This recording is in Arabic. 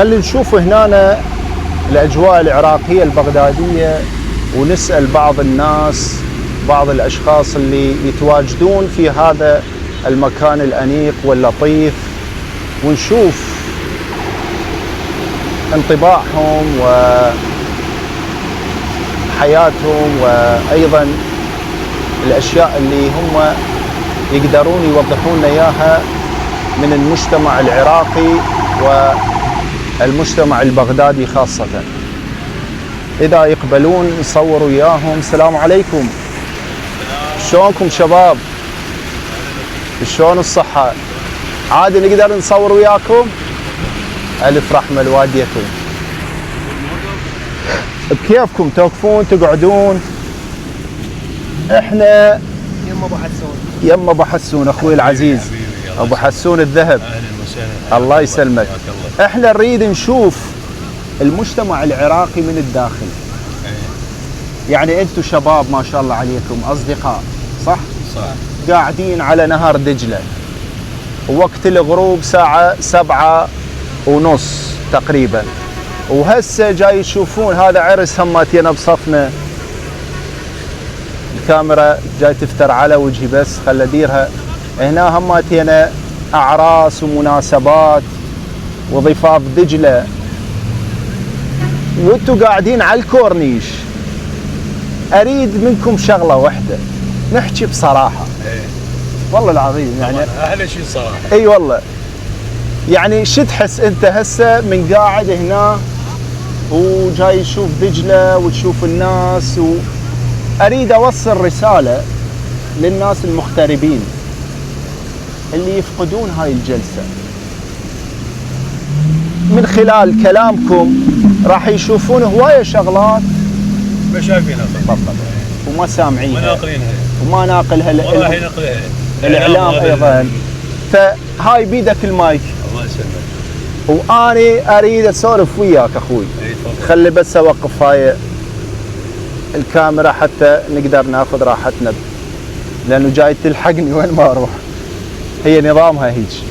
خلي نشوف هنا الأجواء العراقية البغدادية، ونسأل بعض الناس، بعض الأشخاص اللي يتواجدون في هذا المكان الأنيق واللطيف، ونشوف انطباعهم وحياتهم، وأيضا الأشياء اللي هم يقدرون يوضحون لنا إياها من المجتمع العراقي والمجتمع البغدادي خاصة. إذا يقبلون نصور وياهم. السلام عليكم. شلونكم شباب؟ شلون الصحة؟ عادي نقدر نصور وياكم؟ ألف رحمة لوالديكم. بكيفكم توقفون تقعدون؟ احنا يما ابو حسون. يما ابو حسون اخوي العزيز ابو حسون الذهب. اهلا وسهلا. الله يسلمك. احنا نريد نشوف المجتمع العراقي من الداخل. يعني انتم شباب ما شاء الله عليكم، اصدقاء صح؟ صح. قاعدين على نهر دجلة، ووقت الغروب ساعة 7:30 تقريبا، وهسه جاي تشوفون هذا عرس هماتينا بصفنا. الكاميرا جاي تفتر على وجهي بس خل اديرها. هنا هماتينا اعراس ومناسبات وضفاف دجلة، وانتم قاعدين على الكورنيش. اريد منكم شغلة واحدة، نحكي بصراحة. والله العظيم يعني احلى شيء صراحة. اي والله. يعني شو تحس انت هسه من قاعد هنا وجاي تشوف دجلة وتشوف الناس، واريد اوصل رسالة للناس المغتربين اللي يفقدون هاي الجلسة. من خلال كلامكم راح يشوفون هواية شغلات ما شايفينها وما سامعينها وناقلينها وما ناقلها وراح ينقلها الإعلام أيضا. فهاي بيدك المايك. الله يسلمك. وأني أريد أسولف وياك أخوي. خلي بس أوقف هاي الكاميرا حتى نقدر ناخذ راحتنا، لأنه جاي تلحقني وين ما أروح. هي نظامها هيك.